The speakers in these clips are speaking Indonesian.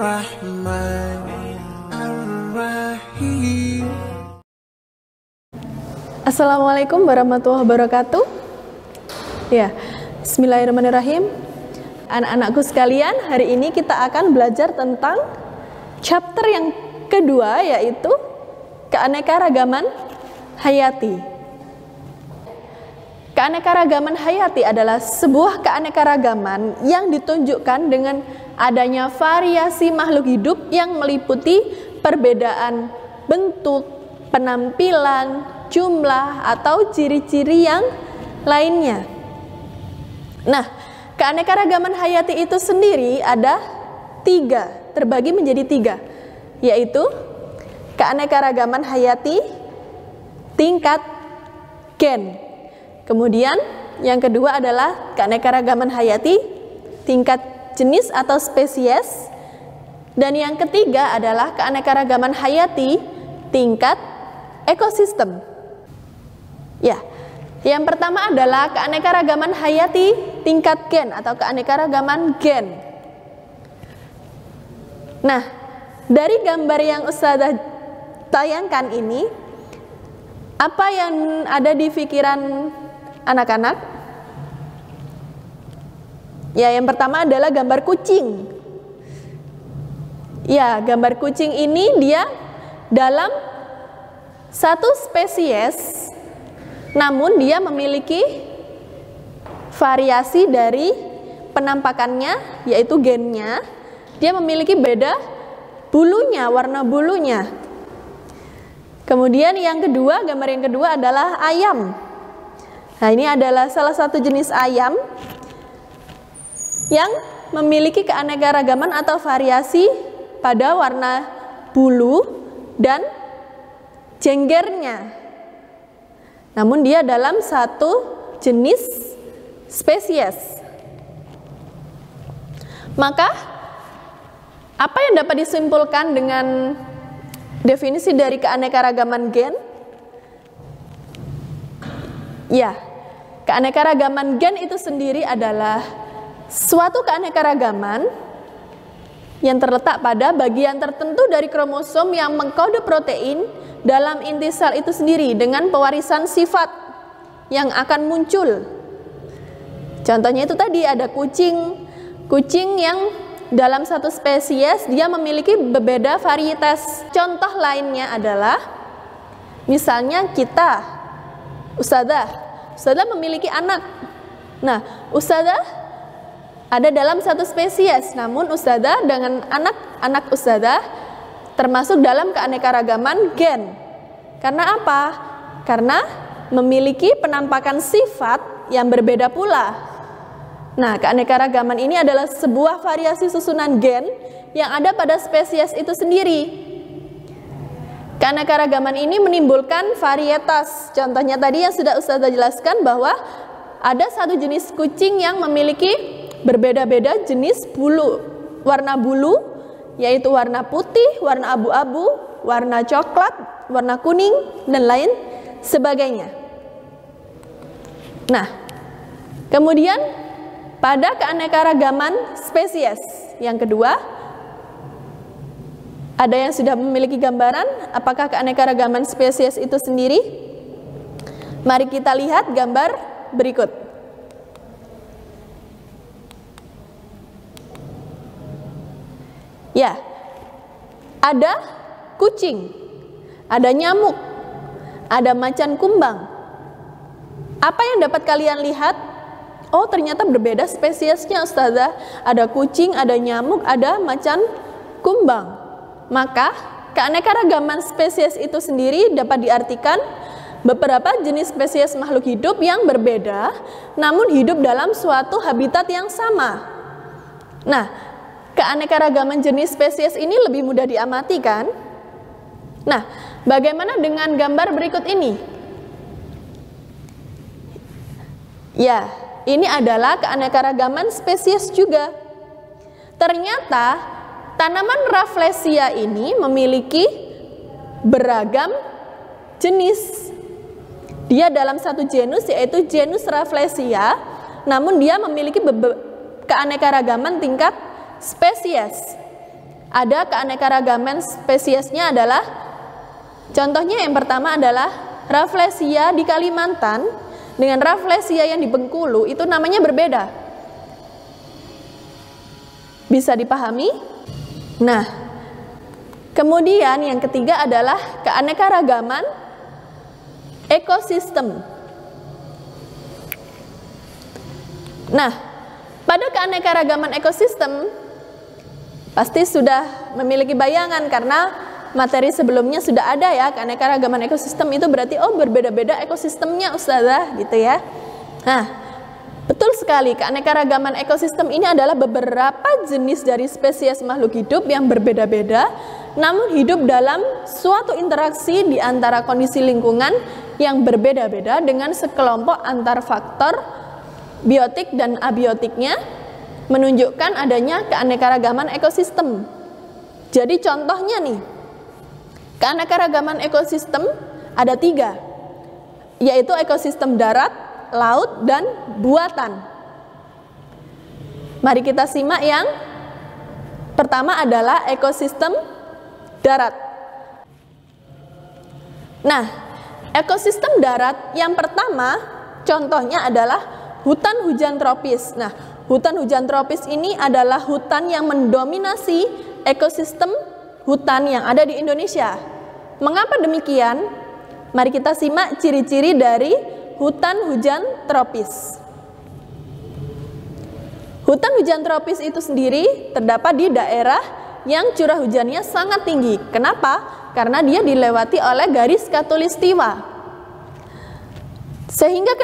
Ar-Rahman Ar-Rahim. Assalamualaikum warahmatullahi wabarakatuh. Ya, bismillahirrahmanirrahim. Anak-anakku sekalian, hari ini kita akan belajar tentang chapter yang kedua, yaitu keanekaragaman hayati. Keanekaragaman hayati adalah sebuah keanekaragaman yang ditunjukkan dengan adanya variasi makhluk hidup yang meliputi perbedaan bentuk, penampilan, jumlah, atau ciri-ciri yang lainnya. Nah, keanekaragaman hayati itu sendiri ada tiga, terbagi menjadi tiga, yaitu keanekaragaman hayati tingkat gen. Kemudian yang kedua adalah keanekaragaman hayati tingkat jenis atau spesies. Dan yang ketiga adalah keanekaragaman hayati tingkat ekosistem. Ya, yang pertama adalah keanekaragaman hayati tingkat gen atau keanekaragaman gen. Nah, dari gambar yang Ustazah tayangkan ini, apa yang ada di pikiran anak-anak? Ya, yang pertama adalah gambar kucing. Ya, gambar kucing ini dia dalam satu spesies, namun dia memiliki variasi dari penampakannya, yaitu gennya. Dia memiliki beda bulunya, warna bulunya. Kemudian yang kedua, gambar yang kedua adalah ayam. Nah, ini adalah salah satu jenis ayam yang memiliki keanekaragaman atau variasi pada warna bulu dan jenggernya. Namun dia dalam satu jenis spesies. Maka, apa yang dapat disimpulkan dengan definisi dari keanekaragaman gen? Ya, keanekaragaman gen itu sendiri adalah suatu keanekaragaman yang terletak pada bagian tertentu dari kromosom yang mengkode protein dalam inti sel itu sendiri dengan pewarisan sifat yang akan muncul. Contohnya itu tadi ada kucing yang dalam satu spesies dia memiliki berbeda varietas. Contoh lainnya adalah misalnya kita, Ustazah memiliki anak. Nah, Ustazah ada dalam satu spesies, namun Ustazah dengan anak Ustazah termasuk dalam keanekaragaman gen. Karena apa? Karena memiliki penampakan sifat yang berbeda pula. Nah, keanekaragaman ini adalah sebuah variasi susunan gen yang ada pada spesies itu sendiri. Keanekaragaman ini menimbulkan varietas. Contohnya tadi yang sudah Ustazah jelaskan bahwa ada satu jenis kucing yang memiliki berbeda-beda jenis bulu, warna bulu, yaitu warna putih, warna abu-abu, warna coklat, warna kuning, dan lain sebagainya. Nah, kemudian pada keanekaragaman spesies yang kedua, ada yang sudah memiliki gambaran apakah keanekaragaman spesies itu sendiri? Mari kita lihat gambar berikut. Ya, ada kucing, ada nyamuk, ada macan kumbang. Apa yang dapat kalian lihat? Oh, ternyata berbeda spesiesnya, Ustazah. Ada kucing, ada nyamuk, ada macan kumbang. Maka, keanekaragaman spesies itu sendiri dapat diartikan beberapa jenis spesies makhluk hidup yang berbeda, namun hidup dalam suatu habitat yang sama. Nah, keanekaragaman jenis spesies ini lebih mudah diamati, kan? Nah, bagaimana dengan gambar berikut ini? Ya, ini adalah keanekaragaman spesies juga. Ternyata tanaman Rafflesia ini memiliki beragam jenis. Dia dalam satu genus, yaitu genus Rafflesia, namun dia memiliki keanekaragaman tingkat spesies. Ada keanekaragaman spesiesnya adalah, contohnya yang pertama adalah Rafflesia di Kalimantan dengan Rafflesia yang di Bengkulu itu namanya berbeda. Bisa dipahami? Nah, kemudian yang ketiga adalah keanekaragaman ekosistem. Nah, pada keanekaragaman ekosistem pasti sudah memiliki bayangan karena materi sebelumnya sudah ada ya. Keanekaragaman ekosistem itu berarti berbeda-beda ekosistemnya Ustazah gitu ya. Nah, betul sekali, keanekaragaman ekosistem ini adalah beberapa jenis dari spesies makhluk hidup yang berbeda-beda namun hidup dalam suatu interaksi di antara kondisi lingkungan yang berbeda-beda dengan sekelompok antar faktor biotik dan abiotiknya, menunjukkan adanya keanekaragaman ekosistem. Jadi contohnya nih, keanekaragaman ekosistem ada 3, yaitu ekosistem darat, laut, dan buatan. Mari kita simak yang pertama adalah ekosistem darat. Nah, ekosistem darat yang pertama contohnya adalah hutan hujan tropis. Nah, hutan hujan tropis ini adalah hutan yang mendominasi ekosistem hutan yang ada di Indonesia. Mengapa demikian? Mari kita simak ciri-ciri dari hutan hujan tropis. Hutan hujan tropis itu sendiri terdapat di daerah yang curah hujannya sangat tinggi. Kenapa? Karena dia dilewati oleh garis khatulistiwa. Sehingga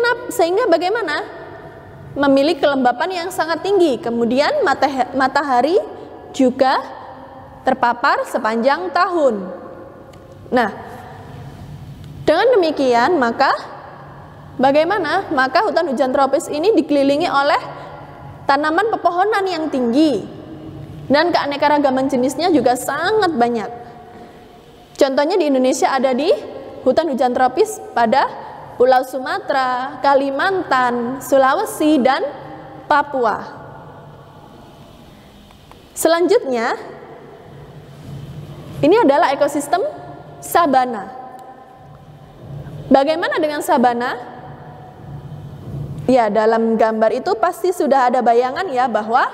bagaimana? Memiliki kelembapan yang sangat tinggi, kemudian matahari juga terpapar sepanjang tahun. Nah, dengan demikian maka bagaimana? Maka hutan hujan tropis ini dikelilingi oleh tanaman pepohonan yang tinggi dan keanekaragaman jenisnya juga sangat banyak. Contohnya di Indonesia ada di hutan hujan tropis pada Pulau Sumatera, Kalimantan, Sulawesi, dan Papua. Selanjutnya, ini adalah ekosistem sabana. Bagaimana dengan sabana? Ya, dalam gambar itu pasti sudah ada bayangan ya bahwa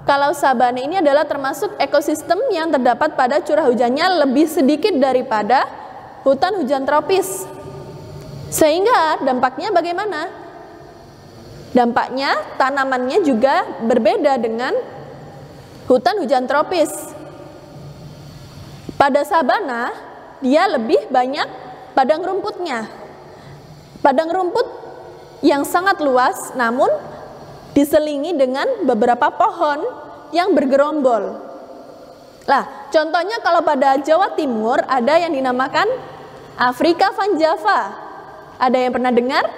kalau sabana ini adalah termasuk ekosistem yang terdapat pada curah hujannya lebih sedikit daripada hutan hujan tropis. Sehingga dampaknya bagaimana? Dampaknya tanamannya juga berbeda dengan hutan hujan tropis. Pada sabana, dia lebih banyak padang rumputnya. Padang rumput yang sangat luas namun diselingi dengan beberapa pohon yang bergerombol. Lah, contohnya kalau pada Jawa Timur ada yang dinamakan Afrika Van Java. Ada yang pernah dengar?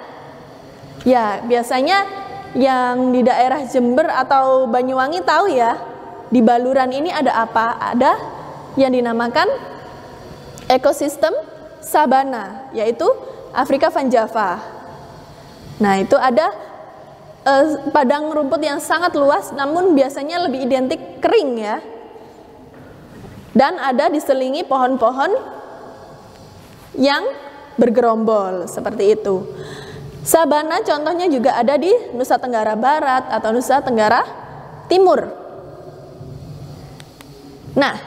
Ya, biasanya yang di daerah Jember atau Banyuwangi tahu ya, di Baluran ini ada apa? Ada yang dinamakan ekosistem sabana, yaitu Afrika Van Java. Nah, itu ada padang rumput yang sangat luas, namun biasanya lebih identik kering ya. Dan ada diselingi pohon-pohon yang bergerombol seperti itu. Sabana contohnya juga ada di Nusa Tenggara Barat atau Nusa Tenggara Timur. Nah,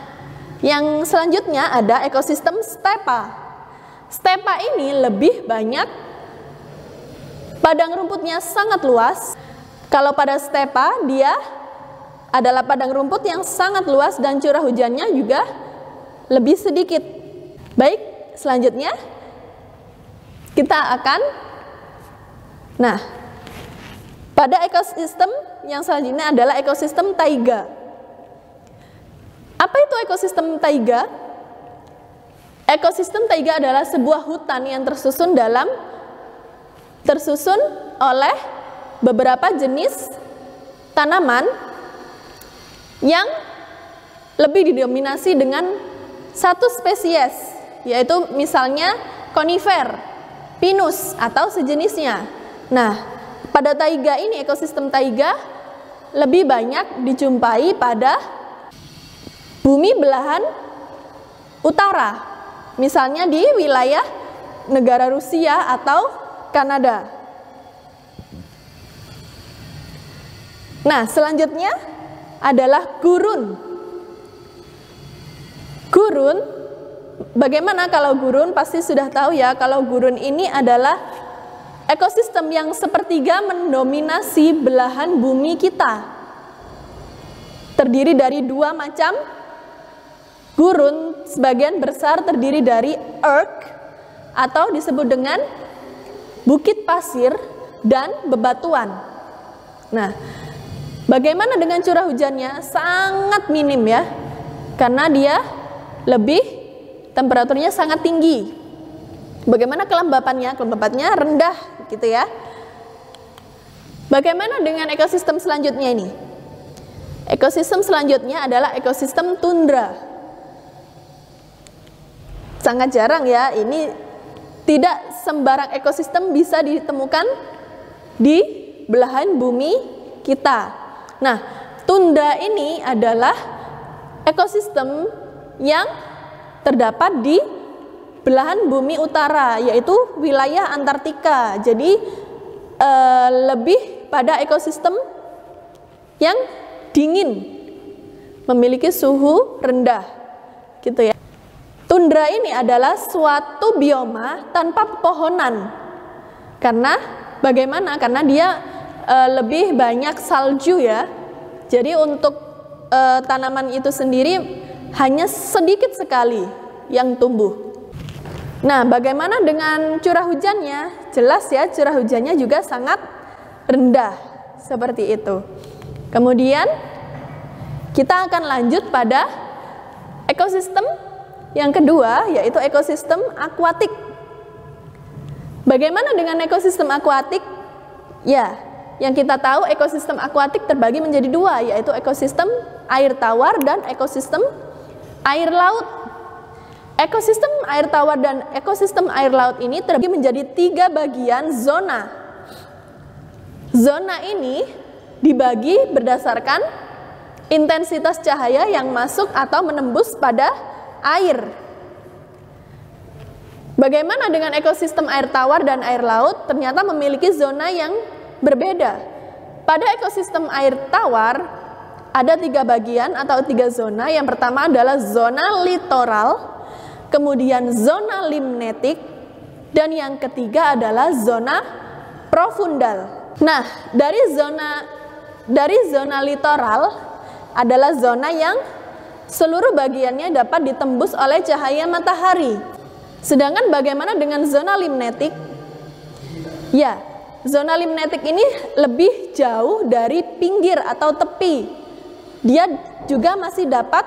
yang selanjutnya ada ekosistem stepa. Stepa ini lebih banyak padang rumputnya sangat luas. Kalau pada stepa dia adalah padang rumput yang sangat luas dan curah hujannya juga lebih sedikit. Baik, selanjutnya kita akan, nah, pada ekosistem yang selanjutnya adalah ekosistem taiga. Apa itu ekosistem taiga? Ekosistem taiga adalah sebuah hutan yang tersusun oleh beberapa jenis tanaman yang lebih didominasi dengan satu spesies, yaitu misalnya konifer, pinus atau sejenisnya. Nah, pada taiga ini, ekosistem taiga lebih banyak dijumpai pada bumi belahan utara, misalnya di wilayah negara Rusia atau Kanada. Nah, selanjutnya adalah gurun. Gurun, bagaimana kalau gurun? Pasti sudah tahu ya, kalau gurun ini adalah ekosistem yang sepertiga mendominasi belahan bumi kita. Terdiri dari dua macam gurun, sebagian besar terdiri dari erg atau disebut dengan bukit pasir dan bebatuan. Nah, bagaimana dengan curah hujannya? Sangat minim ya, karena dia lebih, temperaturnya sangat tinggi. Bagaimana kelembapannya? Kelembapannya rendah gitu ya. Bagaimana dengan ekosistem selanjutnya ini? Ekosistem selanjutnya adalah ekosistem tundra. Sangat jarang ya, ini tidak sembarang ekosistem bisa ditemukan di belahan bumi kita. Nah, tundra ini adalah ekosistem yang terdapat di belahan bumi utara, yaitu wilayah Antartika. Jadi lebih pada ekosistem yang dingin, memiliki suhu rendah, gitu ya. Tundra ini adalah suatu bioma tanpa pepohonan. Karena bagaimana? Karena dia lebih banyak salju ya. Jadi untuk tanaman itu sendiri hanya sedikit sekali yang tumbuh. Nah, bagaimana dengan curah hujannya? Jelas ya, curah hujannya juga sangat rendah, seperti itu. Kemudian kita akan lanjut pada ekosistem yang kedua, yaitu ekosistem akuatik. Bagaimana dengan ekosistem akuatik? Ya, yang kita tahu ekosistem akuatik terbagi menjadi dua, yaitu ekosistem air tawar dan ekosistem air laut. Ekosistem air tawar dan ekosistem air laut ini terbagi menjadi 3 bagian zona. Zona ini dibagi berdasarkan intensitas cahaya yang masuk atau menembus pada air. Bagaimana dengan ekosistem air tawar dan air laut? Ternyata memiliki zona yang berbeda. Pada ekosistem air tawar ada 3 bagian atau 3 zona. Yang pertama adalah zona litoral, kemudian zona limnetik, dan yang ketiga adalah zona profundal. Nah, dari zona litoral adalah zona yang seluruh bagiannya dapat ditembus oleh cahaya matahari. Sedangkan bagaimana dengan zona limnetik? Ya, zona limnetik ini lebih jauh dari pinggir atau tepi. Dia juga masih dapat,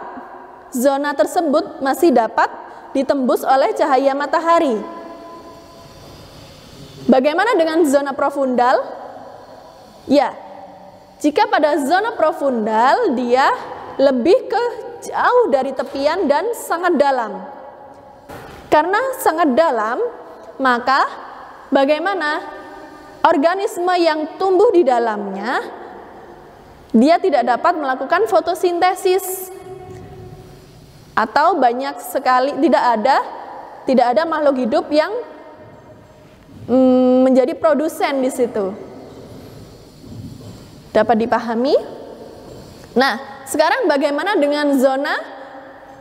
zona tersebut masih dapat ditembus oleh cahaya matahari. Bagaimana dengan zona profundal? Ya, jika pada zona profundal dia lebih ke jauh dari tepian dan sangat dalam. Karena sangat dalam, maka bagaimana? Organisme yang tumbuh di dalamnya dia tidak dapat melakukan fotosintesis, atau banyak sekali tidak ada makhluk hidup yang menjadi produsen di situ. Dapat dipahami? Nah, sekarang bagaimana dengan zona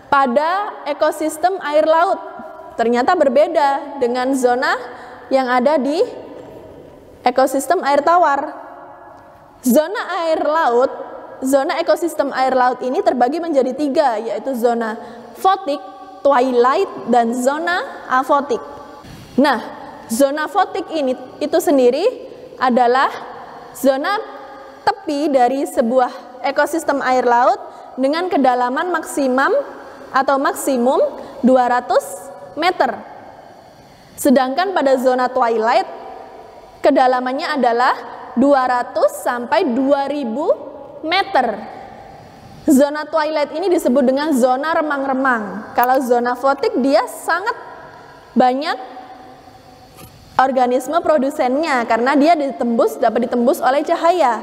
pada ekosistem air laut? Ternyata berbeda dengan zona yang ada di ekosistem air tawar. Zona air laut, zona ekosistem air laut ini terbagi menjadi 3, yaitu zona fotik, twilight, dan zona afotik. Nah, zona fotik ini itu sendiri adalah zona tepi dari sebuah ekosistem air laut dengan kedalaman maksimum 200 meter. Sedangkan pada zona twilight kedalamannya adalah 200 sampai 2000 meter. Zona twilight ini disebut dengan zona remang-remang. Kalau zona fotik dia sangat banyak organisme produsennya karena dia dapat ditembus oleh cahaya.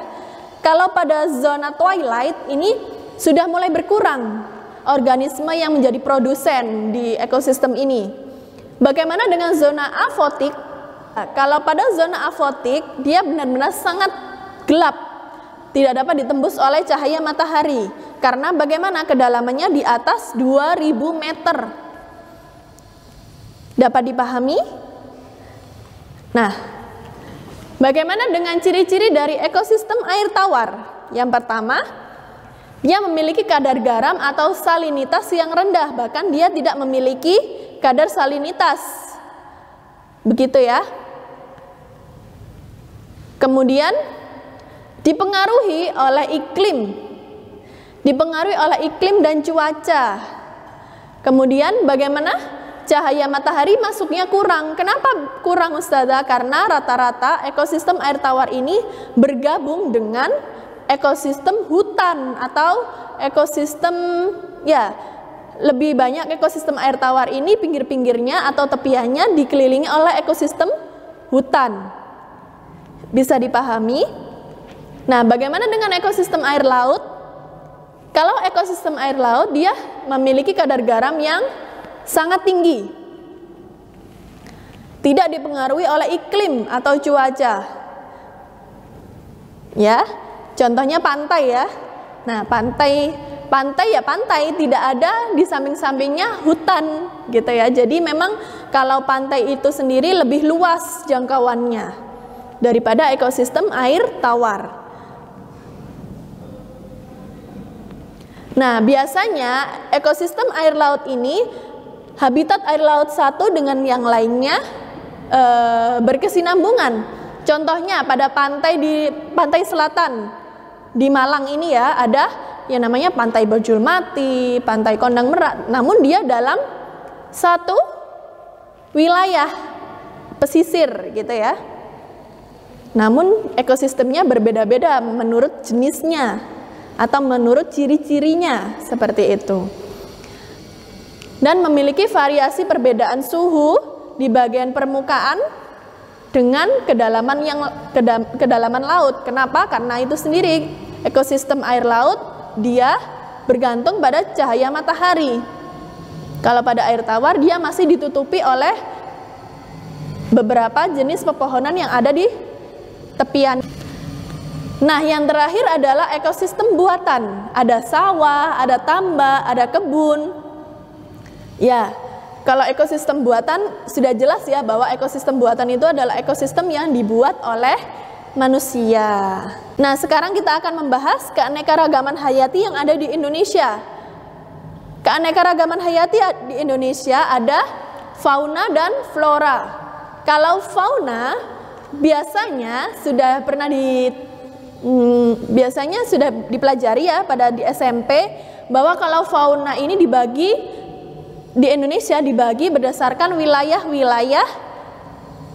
Kalau pada zona twilight ini sudah mulai berkurang. organisme yang menjadi produsen di ekosistem ini. Bagaimana dengan zona afotik? Kalau pada zona afotik, dia benar-benar sangat gelap, tidak dapat ditembus oleh cahaya matahari. Karena bagaimana kedalamannya di atas 2000 meter. Dapat dipahami? Nah, bagaimana dengan ciri-ciri dari ekosistem air tawar? Yang pertama, dia memiliki kadar garam atau salinitas yang rendah, bahkan dia tidak memiliki kadar salinitas. Begitu ya. Kemudian dipengaruhi oleh iklim dan cuaca. Kemudian bagaimana? Cahaya matahari masuknya kurang. Kenapa kurang, Ustazah? Karena rata-rata ekosistem air tawar ini bergabung dengan ekosistem hutan atau ekosistem, ya, lebih banyak ekosistem air tawar ini pinggir-pinggirnya atau tepiannya dikelilingi oleh ekosistem hutan. Bisa dipahami? Nah, bagaimana dengan ekosistem air laut? Kalau ekosistem air laut, dia memiliki kadar garam yang sangat tinggi. Tidak dipengaruhi oleh iklim atau cuaca. Ya, contohnya pantai ya. Nah, pantai tidak ada di samping-sampingnya hutan gitu ya. Jadi memang kalau pantai itu sendiri lebih luas jangkauannya daripada ekosistem air tawar. Nah, biasanya ekosistem air laut ini, habitat air laut satu dengan yang lainnya berkesinambungan. Contohnya pada pantai selatan di Malang ini ya, ada yang namanya Pantai Bojulmati, Pantai Kondang Merak. Namun dia dalam satu wilayah pesisir gitu ya. Namun ekosistemnya berbeda-beda menurut jenisnya atau menurut ciri-cirinya, seperti itu. Dan memiliki variasi perbedaan suhu di bagian permukaan dengan kedalaman laut. Kenapa? Karena itu sendiri ekosistem air laut dia bergantung pada cahaya matahari. Kalau pada air tawar dia masih ditutupi oleh beberapa jenis pepohonan yang ada di tepian. Nah, yang terakhir adalah ekosistem buatan. Ada sawah, ada tambak, ada kebun. Ya, kalau ekosistem buatan sudah jelas ya bahwa ekosistem buatan itu adalah ekosistem yang dibuat oleh manusia. Nah, sekarang kita akan membahas keanekaragaman hayati yang ada di Indonesia. Keanekaragaman hayati di Indonesia ada fauna dan flora. Kalau fauna biasanya sudah dipelajari ya pada di SMP bahwa kalau fauna ini dibagi di Indonesia berdasarkan wilayah-wilayah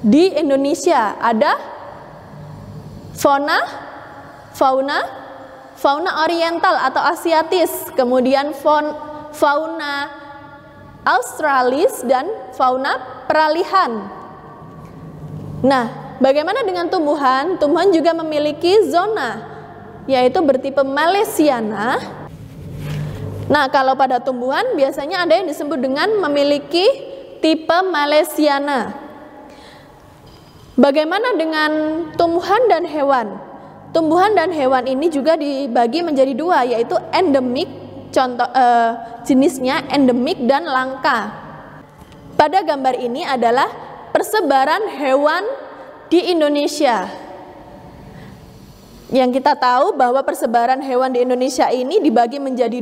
di Indonesia. Ada fauna oriental atau asiatis, kemudian fauna australis dan fauna peralihan. Nah, bagaimana dengan tumbuhan? Tumbuhan juga memiliki zona, yaitu bertipe Malaysiana. Nah, kalau pada tumbuhan biasanya ada yang disebut dengan memiliki tipe Malaysiana. Bagaimana dengan tumbuhan dan hewan? Tumbuhan dan hewan ini juga dibagi menjadi dua, yaitu endemik, jenisnya endemik dan langka. Pada gambar ini adalah persebaran hewan di Indonesia. Yang kita tahu bahwa persebaran hewan di Indonesia ini dibagi menjadi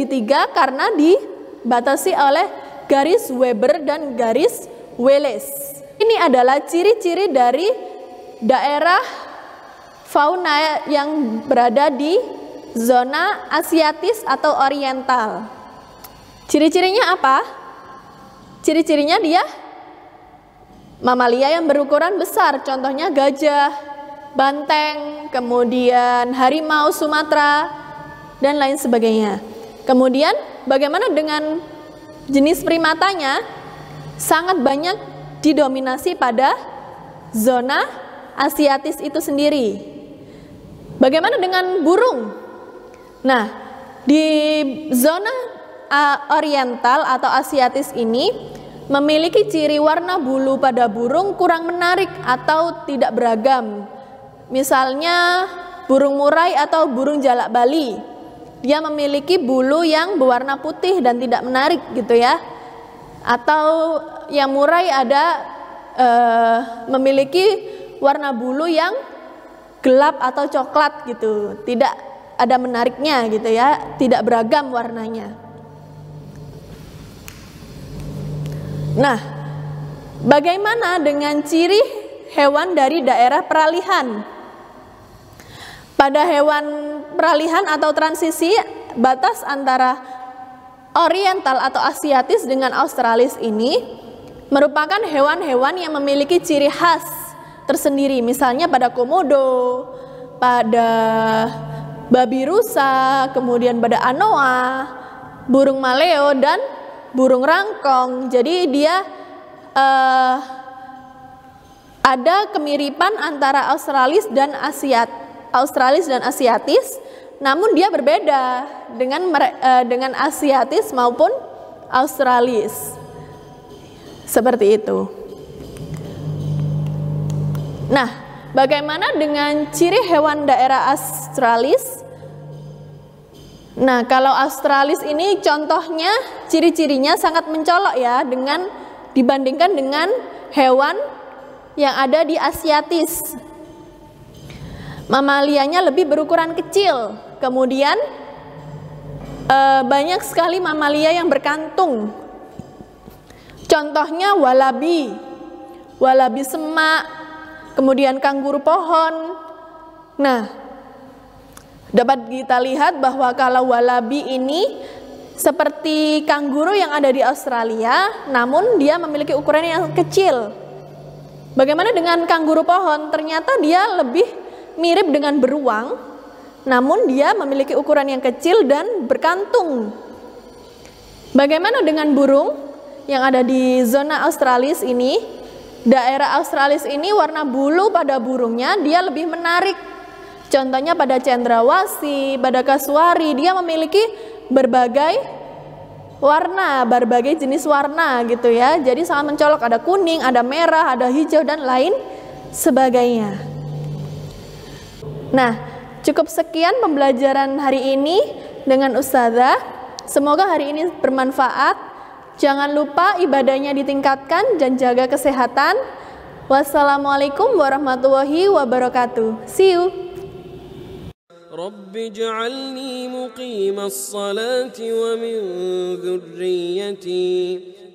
tiga karena dibatasi oleh garis Weber dan garis Wallace. Ini adalah ciri-ciri dari daerah fauna yang berada di zona asiatis atau oriental. Ciri-cirinya apa? Ciri-cirinya dia mamalia yang berukuran besar, contohnya gajah, banteng, kemudian harimau Sumatera, dan lain sebagainya. Kemudian bagaimana dengan jenis primatanya? Sangat banyak didominasi pada zona asiatis itu sendiri. Bagaimana dengan burung? Nah, di zona oriental atau Asiatis ini memiliki ciri warna bulu pada burung kurang menarik atau tidak beragam. Misalnya burung murai atau burung jalak Bali, dia memiliki bulu yang berwarna putih dan tidak menarik gitu ya. Atau yang murai ada memiliki warna bulu yang gelap atau coklat gitu, tidak ada menariknya gitu ya, tidak beragam warnanya. Nah, bagaimana dengan ciri hewan dari daerah peralihan? Pada hewan peralihan atau transisi batas antara oriental atau Asiatis dengan Australis ini merupakan hewan-hewan yang memiliki ciri khas tersendiri. Misalnya pada komodo, pada babi rusa, kemudian pada anoa, burung maleo dan burung rangkong. Jadi dia ada kemiripan antara Australis dan Asiatis, namun dia berbeda dengan Asiatis maupun Australis. Seperti itu. Nah, bagaimana dengan ciri hewan daerah Australis? Nah, kalau Australis ini contohnya ciri-cirinya sangat mencolok ya dibandingkan dengan hewan yang ada di Asiatis. Mamalianya lebih berukuran kecil. Kemudian banyak sekali mamalia yang berkantung. Contohnya walabi semak, kemudian kanguru pohon. Nah, dapat kita lihat bahwa kalau walabi ini seperti kanguru yang ada di Australia, namun dia memiliki ukuran yang kecil. Bagaimana dengan kanguru pohon? Ternyata dia lebih mirip dengan beruang, namun dia memiliki ukuran yang kecil dan berkantung. Bagaimana dengan burung yang ada di zona Australis ini? Daerah Australis ini warna bulu pada burungnya dia lebih menarik. Contohnya pada cendrawasih, pada kasuari, dia memiliki berbagai warna, berbagai jenis warna gitu ya. Jadi sangat mencolok, ada kuning, ada merah, ada hijau dan lain sebagainya. Nah, cukup sekian pembelajaran hari ini dengan Ustazah. Semoga hari ini bermanfaat. Jangan lupa ibadahnya ditingkatkan dan jaga kesehatan. Wassalamualaikum warahmatullahi wabarakatuh. See you. رب اجعلني مقيم الصلاة ومن ذريتي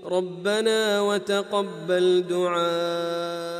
ربنا وتقبل دعاء